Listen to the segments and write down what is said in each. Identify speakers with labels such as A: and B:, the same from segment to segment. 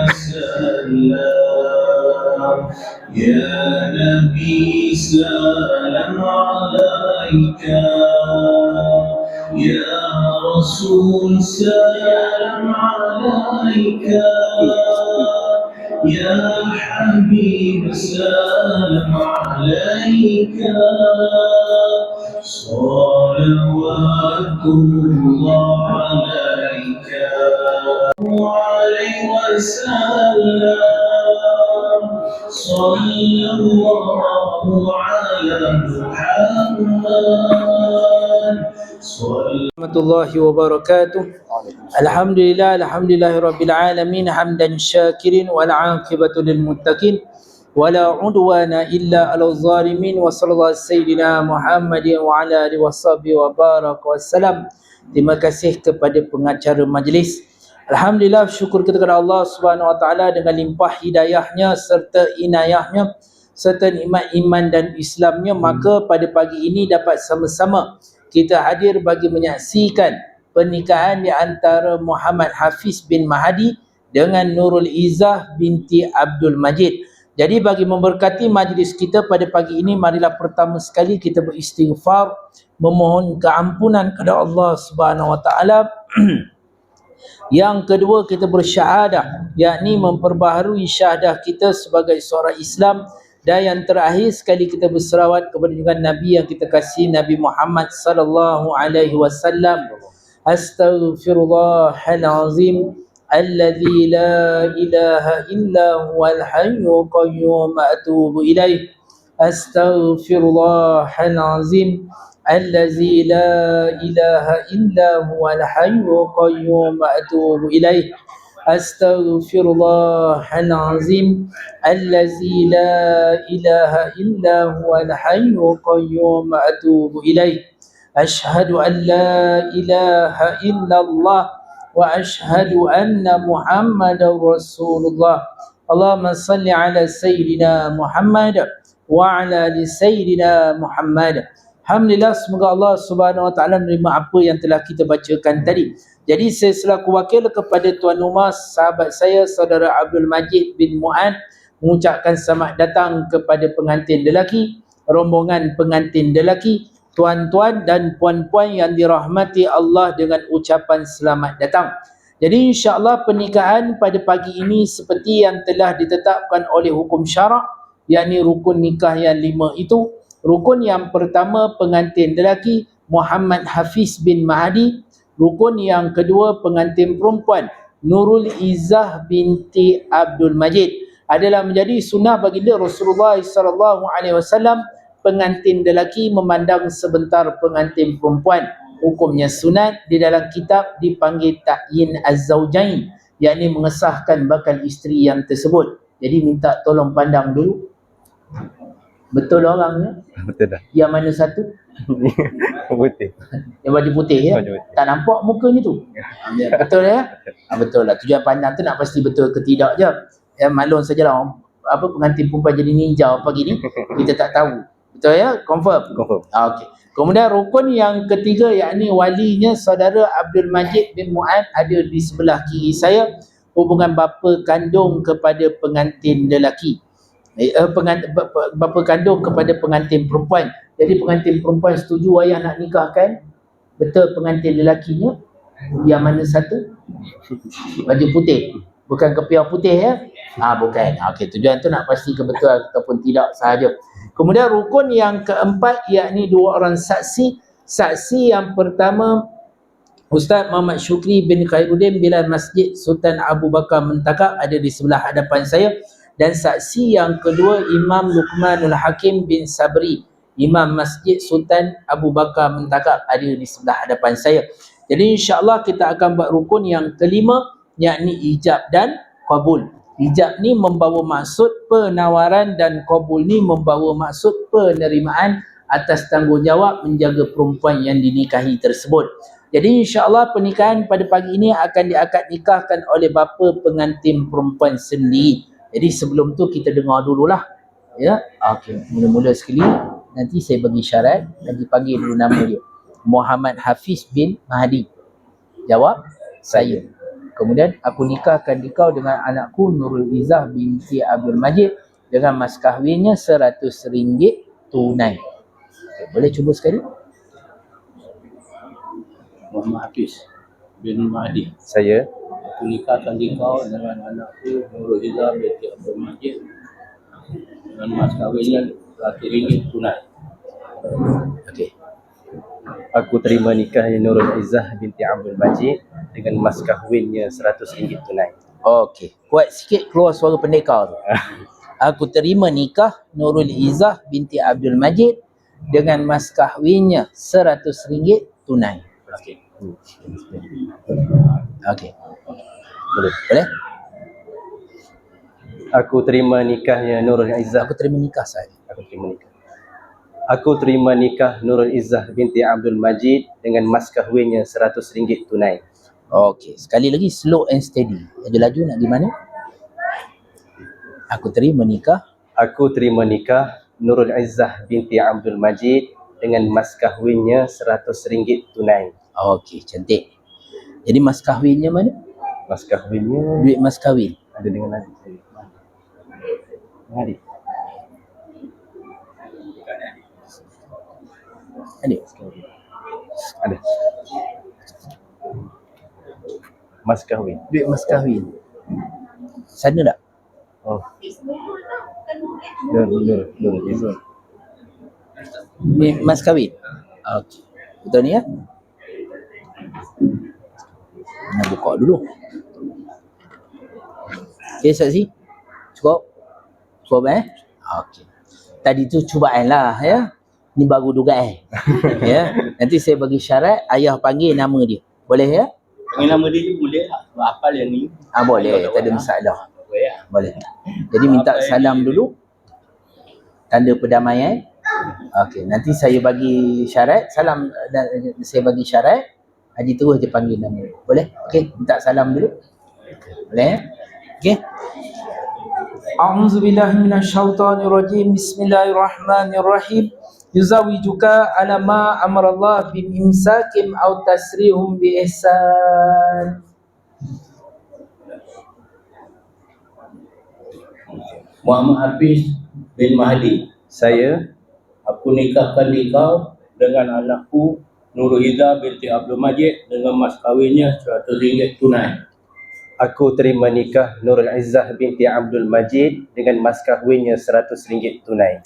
A: وسلم. يا نبي سلام عليك، يا رسول سلام عليك، يا حبيب سلام عليك، صلوات الله عليك عليه وسلم. صلى الله على محمد warahmatullahi wabarakatuh. Alhamdulillah rabbil alamin hamdan syakirin wal aqibatu lil muttaqin wala udwana illa 'alal zalimin wa sallallahu sayyidina Muhammadin wa ala alihi washabihi wa baraka wassalam. Terima kasih kepada pengacara majlis. Alhamdulillah, syukur kita kepada Allah Subhanahu wa taala dengan limpah hidayahnya serta inayahnya serta nikmat iman dan Islamnya, maka pada pagi ini dapat sama-sama kita hadir bagi menyaksikan pernikahan di antara Muhammad Hafiz bin Mahdi dengan Nurul Izzah binti Abdul Majid. Jadi bagi memberkati majlis kita pada pagi ini, marilah pertama sekali kita beristighfar, memohon keampunan kepada Allah Subhanahu wa taala. Yang kedua, kita bersyahadah, yakni memperbaharui syahadah kita sebagai seorang Islam. Dan yang terakhir sekali, kita berselawat kepada junjungan Nabi yang kita kasih, Nabi Muhammad sallallahu alaihi wasallam. Astaghfirullahal azim alladzi la ilaha illa huwal hayyul qayyum atubu ilaih. Astaghfirullahal azim الذي لا إله إلا هو الحي القيوم أتوب إليه. أستغفر الله العظيم الذي لا إله إلا هو الحي القيوم أتوب إليه. أشهد أن لا إله إلا الله وأشهد أن محمد رسول الله. اللهم صل على سيدنا محمد وعلى آل سيدنا محمد. Alhamdulillah, semoga Allah Subhanahu wa taala menerima apa yang telah kita bacakan tadi. Jadi saya selaku wakil kepada Tuan Rumah, sahabat saya saudara Abdul Majid bin Mu'ad, mengucapkan selamat datang kepada pengantin lelaki, rombongan pengantin lelaki, tuan-tuan dan puan-puan yang dirahmati Allah dengan ucapan selamat datang. Jadi insya-Allah pernikahan pada pagi ini seperti yang telah ditetapkan oleh hukum syarak, yakni rukun nikah yang 5 itu. Rukun yang pertama, pengantin lelaki Muhammad Hafiz bin Mahdi. Rukun yang kedua, pengantin perempuan Nurul Izzah binti Abdul Majid. Adalah menjadi sunnah baginda Rasulullah sallallahu alaihi wasallam pengantin lelaki memandang sebentar pengantin perempuan. Hukumnya sunat, di dalam kitab dipanggil ta'yin az-zawjain, yakni mengesahkan bakal isteri yang tersebut. Jadi minta tolong pandang dulu. Betul orangnya?
B: Betul dah.
A: Yang mana satu?
B: Putih.
A: Yang baju putih ya?
B: Baju putih.
A: Tak nampak mukanya tu? Betul ya? Betul lah. Tujuan pandang tu nak pasti betul ke tidak je. Ya, maklum sajalah apa pengantin perempuan jadi ninja pagi ni. Kita tak tahu. Betul ya? Confirm?
B: Confirm.
A: Okey. Kemudian rukun yang ketiga, yakni walinya saudara Abdul Majid bin Mu'ad ada di sebelah kiri saya. Hubungan bapa kandung kepada pengantin lelaki. Bapa kandung kepada pengantin perempuan. Jadi pengantin perempuan setuju ayah nak nikahkan. Betul pengantin lelakinya yang mana satu? Baju putih. Bukan kepiah putih ya? Bukan. Okey, tujuan tu nak pastikan betul ataupun tidak sahaja. Kemudian rukun yang keempat, yakni 2 orang saksi. Saksi yang pertama, Ustaz Muhammad Syukri bin Khairuddin Bilal Masjid Sultan Abu Bakar Mentakab ada di sebelah hadapan saya. Dan saksi yang kedua, Imam Luqmanul Hakim bin Sabri, Imam Masjid Sultan Abu Bakar Mentakab ada di sebelah hadapan saya. Jadi insya-Allah kita akan buat rukun yang kelima, yakni ijab dan qabul. Ijab ni membawa maksud penawaran dan qabul ni membawa maksud penerimaan atas tanggungjawab menjaga perempuan yang dinikahi tersebut. Jadi insya-Allah pernikahan pada pagi ini akan diakad nikahkan oleh bapa pengantin perempuan sendiri. Jadi sebelum tu kita dengar dululah. Ya. Okey, mula-mula sekali nanti saya bagi syarat dan dipanggil dulu nama dia. Muhammad Hafiz bin Mahdi. Jawab saya. Kemudian aku nikahkan kau dengan anakku Nurul Izzah binti Abdul Majid dengan mas kahwinnya RM100 tunai. Okay, boleh cuba sekali?
C: Muhammad Hafiz bin Mahdi.
B: Saya
C: Aku nikahkan kau dengan anakku Nurul Izzah binti Abdul Majid dengan mas kahwinnya RM100 tunai.
A: Okey.
B: Aku terima nikahnya Nurul Izzah binti Abdul Majid dengan mas kahwinnya RM100 tunai.
A: Okey. Kuat sikit keluar suara pendekar tu. Aku terima nikah Nurul Izzah binti Abdul Majid dengan mas kahwinnya RM100 tunai. Okey. Okey.
B: Boleh.
A: Boleh?
B: Aku terima nikahnya Nurul Izzah.
A: Aku terima nikah saya.
B: Aku terima nikah Nurul Izzah binti Abdul Majid dengan mas kahwinnya RM100 tunai.
A: Okey, sekali lagi slow and steady. Laju-laju nak di mana? Aku terima nikah
B: Aku terima nikah Nurul Izzah binti Abdul Majid dengan mas kahwinnya RM100 tunai.
A: Okey, cantik. Jadi mas kahwinnya mana?
B: Mas kahwinnya
A: Duit mas kahwin.
B: ada dengan adik saya. Adik.
A: Adik.
B: Ada. Mas kahwin.
A: Duit mas kahwin. Sana tak?
B: Oh. Nurul Izzah.
A: Duit mas kahwin. Okey. Betul ni ya? Nak buka dulu. Okey, saksi. Cukup? Cukup Okey. Tadi tu cubaan lah ya. Ni baru dugaan. Ya. Nanti saya bagi syarat ayah panggil nama dia. Boleh ya?
C: Panggil nama dia je boleh tak? Sebab hafal yang ni.
A: Boleh, tak ada masalah.
C: Boleh.
A: Boleh. Jadi minta salam dulu. Tanda perdamaian. Okey, nanti saya bagi syarat, salam dan saya bagi syarat. Haji terus je panggil nama. Boleh? Okey, minta salam dulu. Boleh? Okey. A'udzu billahi minasyaitonir rajim. Bismillahirrahmanirrahim. Yuzawijuka ala ma amarallah bi imsakim aw tasrihum bi ihsan.
C: Muhammad Hafiz bin Mahdi.
B: Saya
C: Aku nikahkan kau dengan anakku Nurul Izzah binti Abdul Majid dengan mas kahwinnya RM100 tunai.
B: Aku terima nikah Nurul Izzah binti Abdul Majid dengan mas kahwinnya RM100 tunai.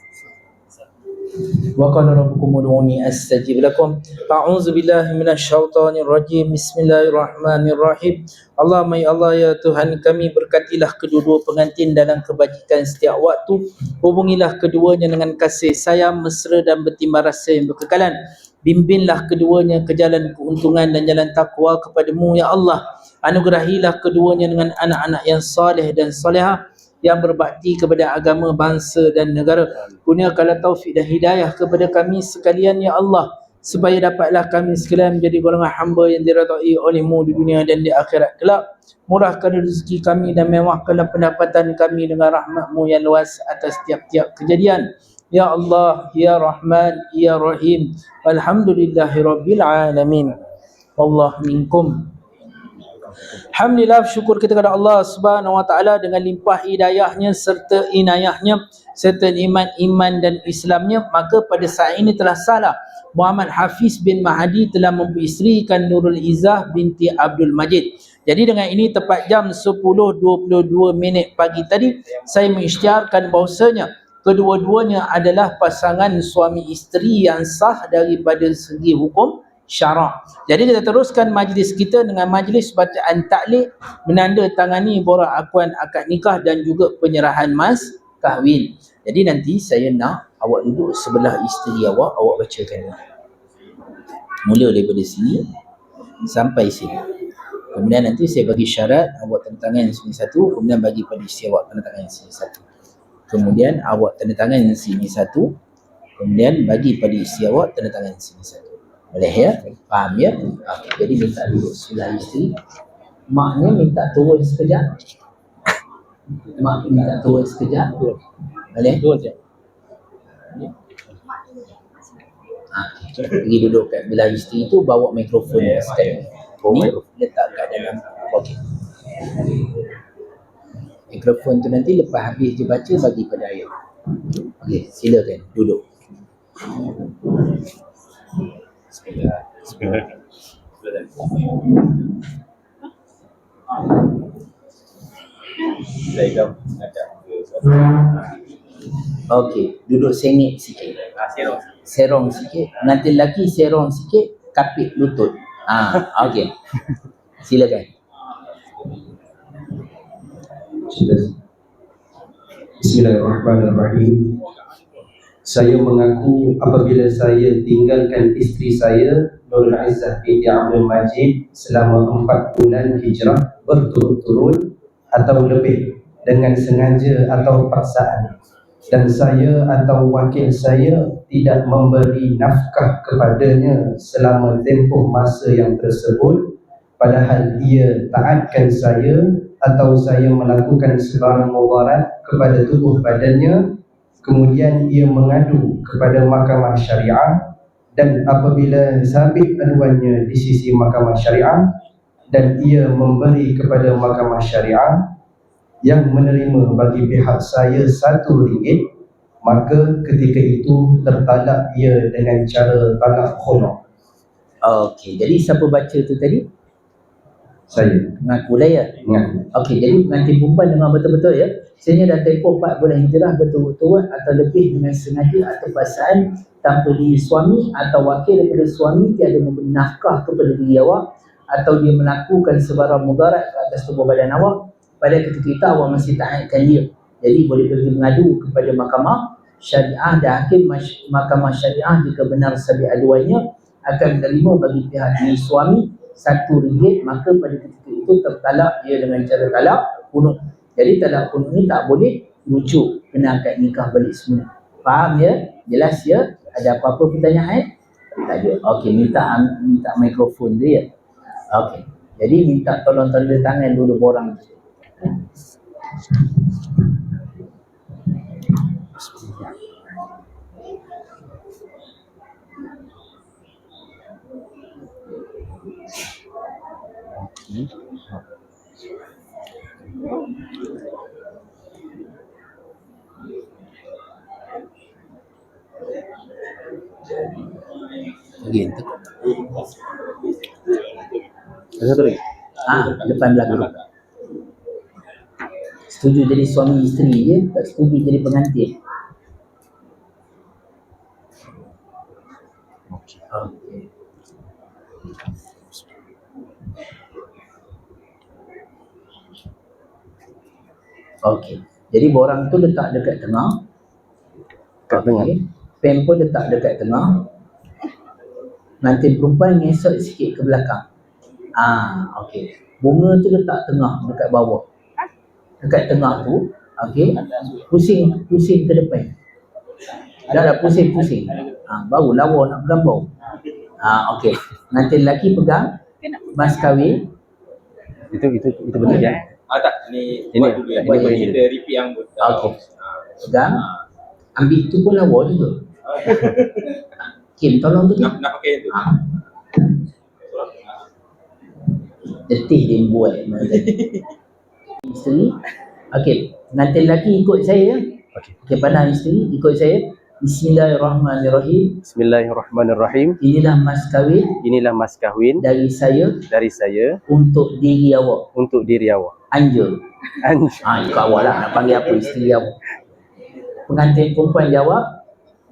A: وقال ربكم ادعوني استجب لكم اعوذ بالله من الشيطان الرجيم بسم الله الرحمن الرحيم Allahumma ya Allah ya Tuhan kami, berkatilah kedua-dua pengantin dalam kebajikan setiap waktu, hubungilah keduanya dengan kasih sayang mesra dan bertimbang rasa yang berkekalan, bimbinglah keduanya ke jalan keuntungan dan jalan takwa kepadamu ya Allah, anugerahilah keduanya dengan anak-anak yang saleh dan salehah yang berbakti kepada agama, bangsa dan negara. Kurniakanlah taufik dan hidayah kepada kami sekalian ya Allah, supaya dapatlah kami sekalian menjadi golongan hamba yang diredai oleh-Mu di dunia dan di akhirat kelak. Murahkan rezeki kami dan mewahkanlah pendapatan kami dengan rahmat-Mu yang luas atas tiap-tiap kejadian. Ya Allah, Ya Rahman, Ya Rahim. Alhamdulillahirabbil alamin. Allah minkum. Alhamdulillah, syukur kita kepada Allah Subhanahu Wa Taala dengan limpah hidayahnya serta inayahnya serta nikmat iman dan Islamnya, maka pada saat ini telah salah Muhammad Hafiz bin Mahdi telah memperisterikan Nurul Izzah binti Abdul Majid. Jadi dengan ini tepat jam 10.22 pagi tadi saya mengisytiharkan bahawasanya kedua-duanya adalah pasangan suami isteri yang sah daripada segi hukum syarak. Jadi kita teruskan majlis kita dengan majlis bacaan taklid, menandatangani borang akuan akad nikah dan juga penyerahan mas kahwin. Jadi nanti saya nak awak duduk sebelah isteri awak bacakan. Mula daripada sini sampai sini. Kemudian nanti saya bagi syarat, awak tanda tangan sini satu, kemudian bagi pada isteri awak tanda tangan sini satu. Kemudian awak tanda tangan sini satu, kemudian bagi pada isteri awak tanda tangan sini satu. Boleh ya? Faham ya? Jadi minta duduk sebelah isteri. Maknya minta turun sekejap. Mak minta turun sekejap. Boleh? Pergi duduk kat belah isteri tu, bawa mikrofon sekali. Ni letak kat dalam poket. Mikrofon tu nanti lepas habis dia baca bagi pada ayah. Okey, silakan duduk.
C: Saya mengajak
A: Okey, duduk sengit sikit. Serong sikit. Pengantin lelaki serong sikit, kapit lutut. Okey. Silakan.
B: Bismillahirrahmanirrahim. Saya mengaku apabila saya tinggalkan isteri saya Nurul Izzah binti Abdul Majid selama 4 bulan hijrah berturut-turut atau lebih dengan sengaja atau paksaan, dan saya atau wakil saya tidak memberi nafkah kepadanya selama tempoh masa yang tersebut, padahal ia taatkan saya atau saya melakukan sebarang mudarat kepada tubuh badannya, kemudian ia mengadu kepada mahkamah syariah, dan apabila sabit aduannya di sisi mahkamah syariah dan ia memberi kepada mahkamah syariah yang menerima bagi pihak saya RM1, maka ketika itu tertalak ia dengan cara talak khulur.
A: Okey, jadi siapa baca tu tadi?
B: Saya
A: Mengaku lah ya?
B: mengaku.
A: Okey, jadi pengantin perempuan dengar betul-betul ya. Sehingga dah tempoh 4 bulan hijrah berturut-turut atau lebih dengan sengaja atau paksaan tanpa diri suami atau wakil daripada suami tiada memberi nafkah kepada diri awak, atau dia melakukan sebarang mudarat ke atas tubuh badan awak, pada ketika itu awak masih taatkan dia. Jadi boleh pergi mengadu kepada mahkamah syariah, dan hakim mahkamah syariah jika benar sabit aduannya akan menerima bagi pihak diri suami RM1, maka pada ketika itu tertalak ia dengan cara talak kunut. Jadi talak kunut ni tak boleh rujuk, kena akad nikah balik semula. Faham ya? Jelas ya? Ada apa-apa pertanyaan? Tak ada. Okey, minta mikrofon dia ya. Okey. Jadi minta tolong tanda tangan dulu borang. Gitu.
B: Satu lagi.
A: Depan belakang. Setuju jadi suami isteri je, tak setuju jadi pengantin. Okey. Okey. Jadi borang tu letak dekat tengah.
B: Kat tengah.
A: Pen pun letak dekat tengah. Pengantin perempuan ngesot sikit ke belakang. Okey. Bunga tu letak tengah dekat bawah. Dekat tengah tu, okey. Pusing ke depan. Dah pusing. Baru lawa nak bergambar. Okey. Pengantin lelaki pegang mas kahwin.
B: Itu benar ya?
C: tak, ni
B: Ini
C: buat dulu yang
B: ini boleh
C: kita repeat yang
A: Okey. Pegang. Ambil tu pun lawa juga. Kim tolong tu.
C: nak pakai tu.
A: Letih dia buat. Isteri. Okey. Pengantin lelaki ikut saya. Okey, pandang isteri ikut saya. Bismillahirrahmanirrahim.
B: Bismillahirrahmanirrahim.
A: Inilah mas kahwin
B: Inilah mas kahwin
A: dari saya
B: dari saya
A: untuk diri awak.
B: untuk diri awak.
A: Anja.
B: Anj-
A: Ikut awak lah nak panggil apa isteri awak. Pengantin perempuan jawab,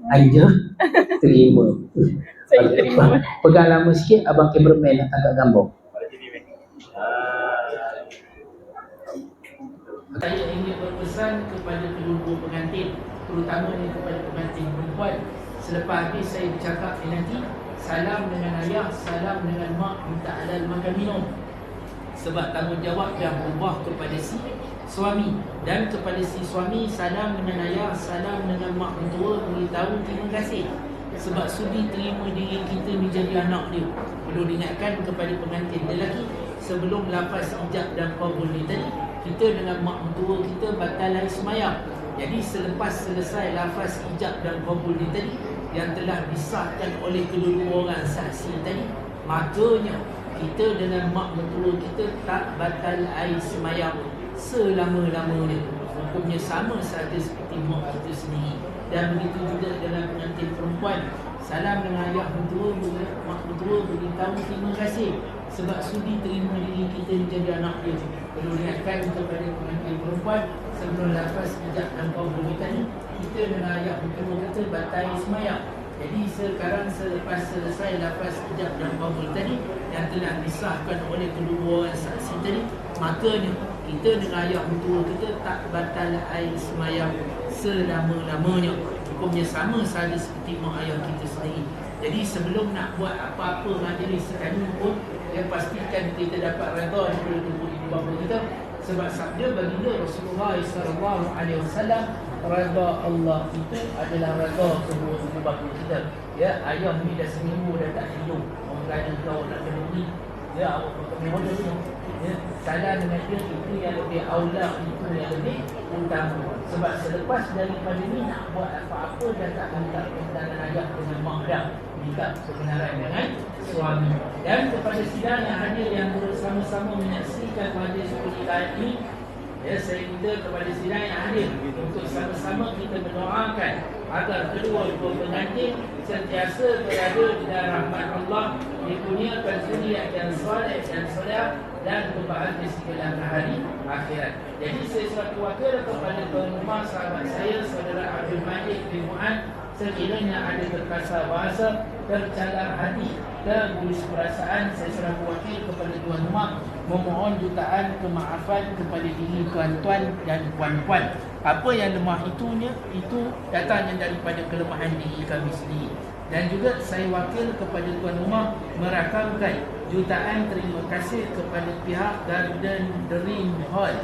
A: Anja terima.
D: Saya terima.
A: Pegang lama sikit, abang cameraman nak tangkap gambar. Saya ingin berpesan kepada kedua-dua pengantin, terutamanya kepada pengantin perempuan. Selepas habis saya bercakap nanti, salam dengan ayah, salam dengan mak, minta halal makan minum. Sebab tanggungjawab yang berubah kepada si suami, dan kepada si suami salam dengan ayah, salam dengan mak mentua, beritahu terima kasih sebab sudi terima diri kita menjadi anak dia. Perlu diingatkan kepada pengantin lelaki, sebelum lafaz ijab dan qabul ni tadi, kita dengan mak mentua kita batal hari semayang. Jadi selepas selesai lafaz ijab dan qabul ni tadi, yang telah disahkan oleh kedua-dua orang saksi tadi, makanya kita dengan mak mentua kita tak batal air semayang selama-lamanya. Hukumnya sama saja seperti mak kita sendiri. Dan begitu juga dengan pengantin perempuan. Salam dengan ayah mentua, mak mentua beritahu terima kasih sebab sudi terima diri kita menjadi anak dia. Perlu ingatkan kepada pengantin perempuan sebelum lafaz ijab dan kaum berkaitan, kita dengan ayah mentua kita batal semayang. Jadi sekarang selepas selesai lafaz ijab dan qabul tadi yang telah disahkan oleh kedua orang saksi tadi, makanya kita dengan ayah mentua kita tak batal air semayang selama-lamanya. Hukumnya sama saja seperti mak ayah kita sendiri. Jadi sebelum nak buat apa-apa majlis sekalipun, pastikan kita dapat redha daripada tubuh ibu bapa kita. Sebab sabda baginda Rasulullah SAW, redha Allah itu adalah redha tubuh ibu bapa kita. Ya, ayah ni dah seminggu dah tak hidup, orang kata kau nak kena ni, ya awak kena bodoh ni. Ya, salah dengan dia itu yang lebih aula, itu yang lebih utama. Sebab selepas daripada ni nak buat apa-apa dan tak minta permintaan ayah dengan mak dah, minta kebenaran dengan suami. Dan kepada sidang yang hadir yang bersama-sama menyaksikan majlis perkahwinan ini, ya, saya minta kepada sidang yang hadir untuk sama-sama kita mendoakan agar kedua pengantin sentiasa berada di dalam rahmat Allah, dikurniakan zuriat yang soleh dan soleha dan kebahagiaan segala hari akhirat. Jadi saya selaku wakil kepada tuan rumah sahabat saya, saudara Abdul Majid bin Mu'ad, sekiranya ada terkasar bahasa, tercalar hati, tergulus perasaan, saya selaku wakil kepada tuan rumah memohon jutaan kemaafan kepada diri tuan-tuan dan puan-puan. Apa yang lemah itu datangnya daripada kelemahan diri kami sendiri. Dan juga saya wakil kepada tuan rumah merakamkan jutaan terima kasih kepada pihak Garden Dream Hall,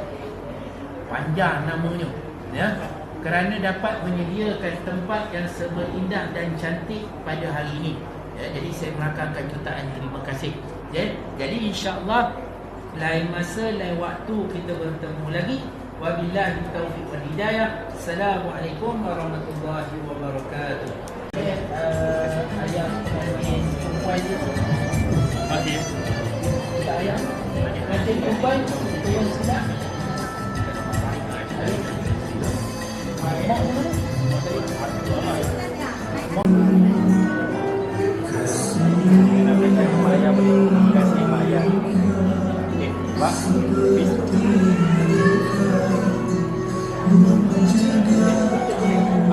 A: panjang namanya, ya, kerana dapat menyediakan tempat yang seberindah dan cantik pada hari ini. Ya, jadi saya merakamkan jutaan terima kasih. Ya, jadi insya-Allah lain masa lain waktu kita bertemu lagi. Wabillahi taufiq wal hidayah. Assalamualaikum warahmatullahi wabarakatuh. Ayah pengantin perempuan dia masih tak ayah pengantin perempuan kita yang sedap. Mak mana? Kasih Maya. Okey, Pak.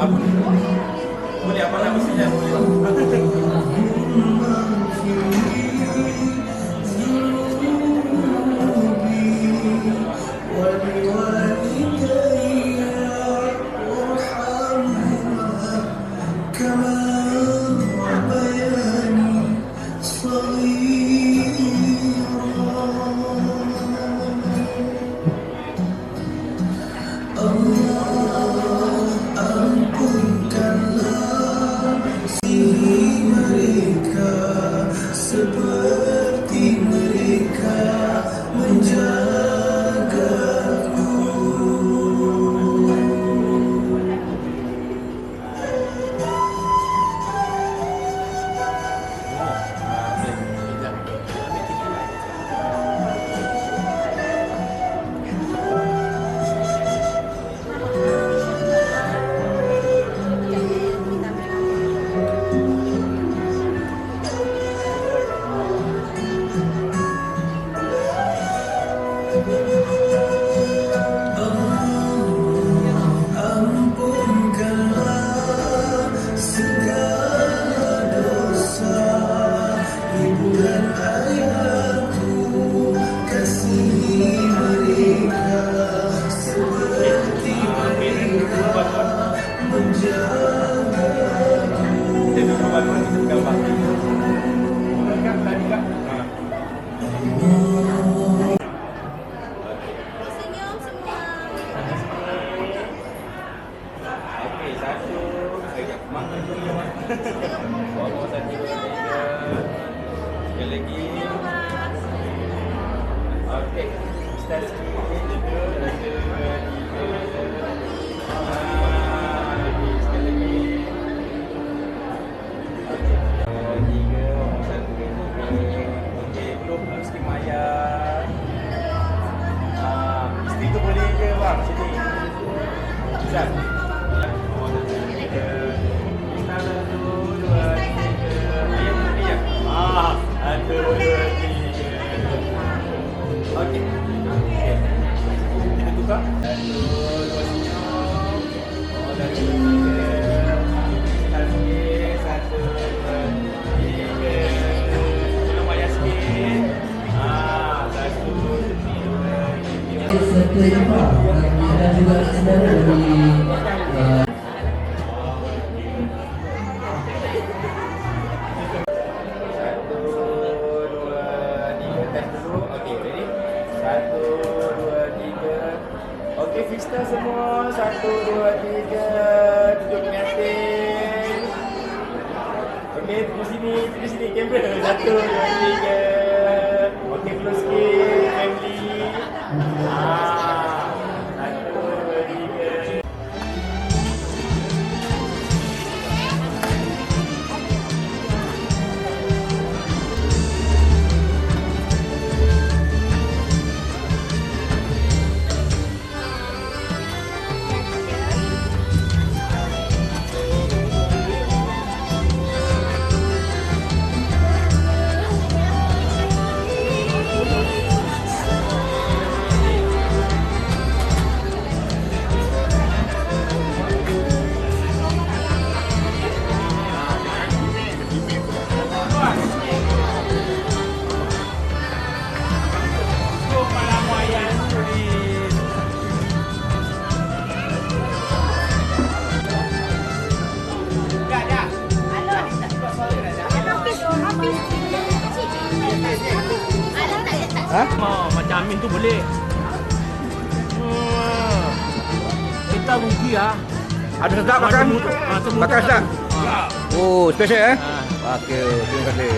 A: Apa? Boleh apa nama saya?
E: Satu, dua, tiga. Okey. Kita tukar. Satu, dua, senyum. Satu, tiga. Okey, satu, dua, tiga. Tolong bayar sikit. Satu, dua, tiga.
F: Serta juga dan juga saudara dari
E: Satu, dua, tiga. Test dulu. Okey, ready? Satu, dua, tiga. Okey, freestyle semua. Satu, dua, tiga. Tunjuk pengantin. Okey, tunggu sini kamera. Satu, dua, tiga. Okey, close sikit, family. Satu, dua, tiga.
C: Macam Amin tu boleh. Kita rugi ah.
G: Ada sedap makan? Makan sedap? Oh, special Okey, terima kasih.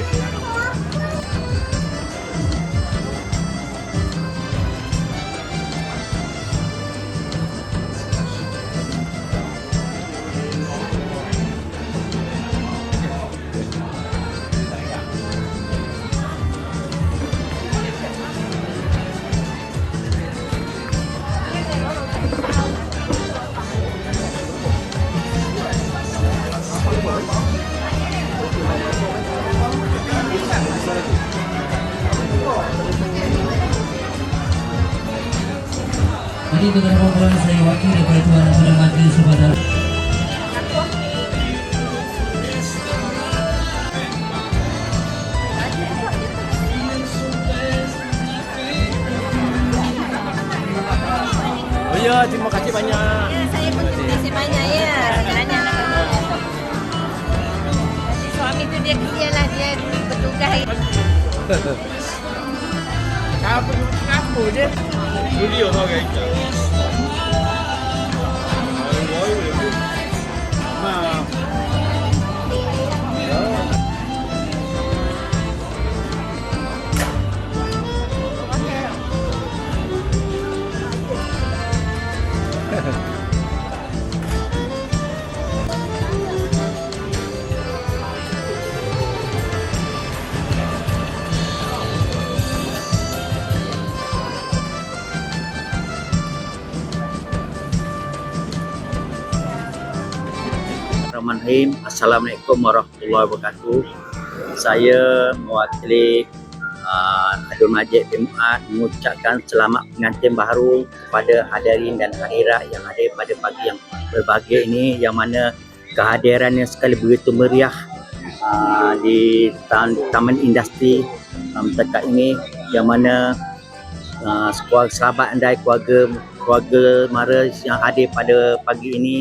F: Jadi dengan mohon saya wakil daripada Tuan Pada Majlis kepada
C: Oh ya, terima kasih banyak.
D: Saya pun terima kasih banyak ya. Kerana suami tu dia kerja lah, dia bertugas.
C: Apa je? Studio tu guys.
H: Bismillahirrahmanirrahim. Assalamualaikum warahmatullahi wabarakatuh. Saya mewakili Abdul Majid bin Muad mengucapkan selamat pengantin baru kepada hadirin dan hadirat yang hadir pada pagi yang berbahagia ini, yang mana kehadirannya sekali begitu meriah di Taman Industri dekat ini, yang mana sahabat andai, keluarga mara yang hadir pada pagi ini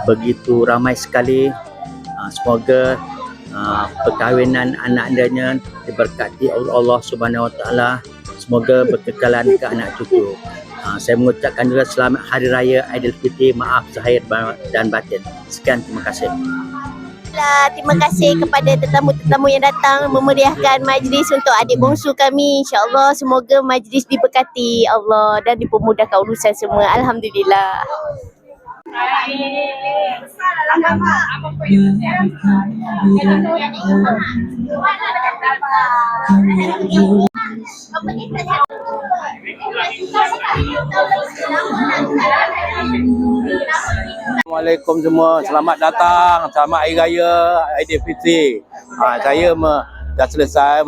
H: begitu ramai sekali. Semoga perkahwinan anak andanya diberkati oleh Allah Subhanahu Wa Taala. Semoga berkekalan ke anak cucu. Saya mengucapkan juga selamat Hari Raya Aidilfitri, maaf zahir dan batin. Sekian, terima kasih.
D: Terima kasih kepada tetamu-tetamu yang datang memeriahkan majlis untuk adik bongsu kami. InsyaAllah semoga majlis diberkati Allah dan dipermudahkan urusan semua. Alhamdulillah.
C: Assalamualaikum semua. Selamat datang. Selamat Hari Raya Aidilfitri. Saya dah selesai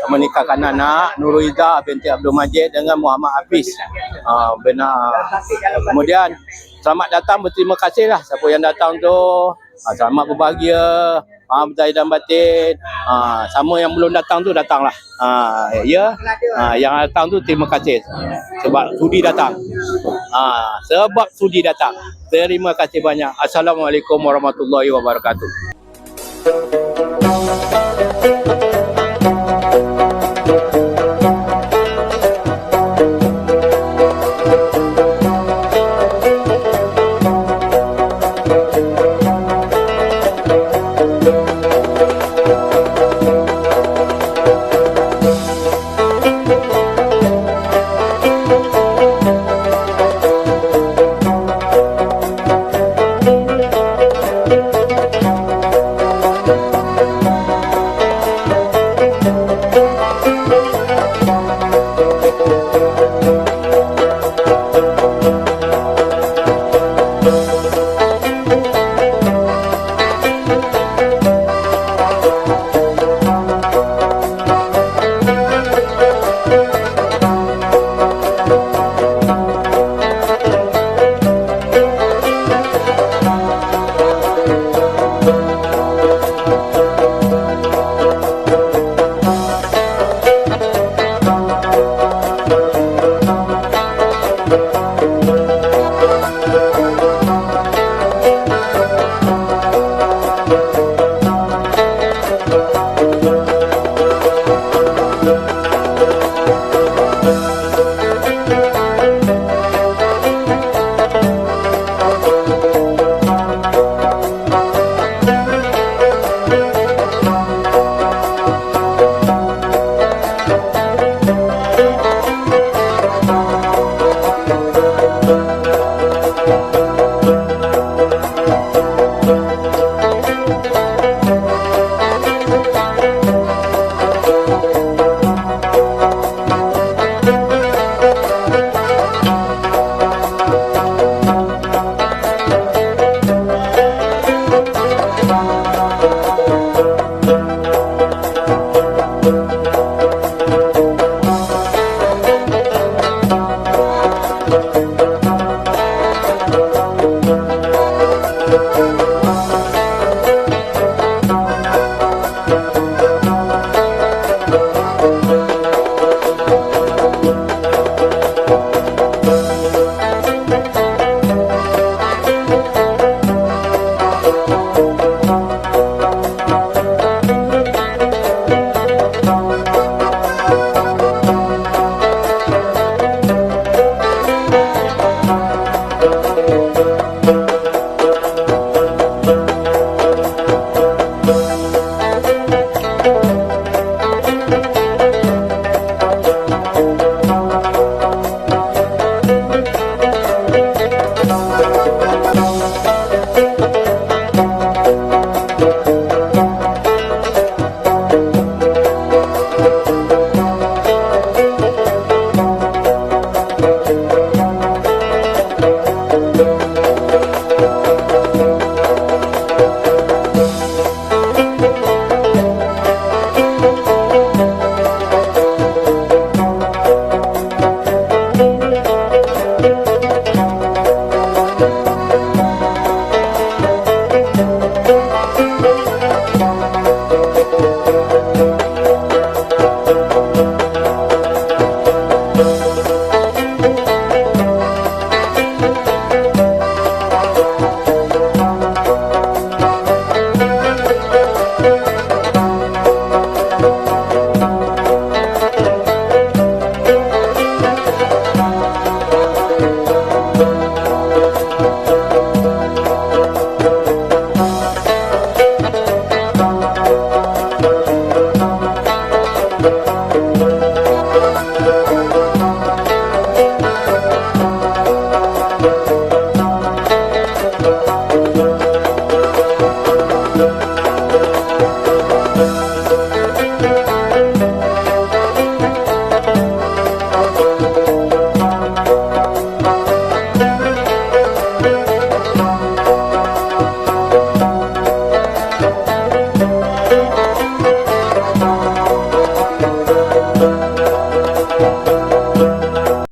C: menikahkan anak Nurul Izzah binti Abdul Majid dengan Muhammad Hafiz. Kemudian selamat datang, berterima kasihlah siapa yang datang tu. Selamat berbahagia. Zahir dan batin. Sama yang belum datang tu datanglah. Yang datang tu terima kasih sebab sudi datang. Sebab sudi datang. Terima kasih banyak. Assalamualaikum warahmatullahi wabarakatuh.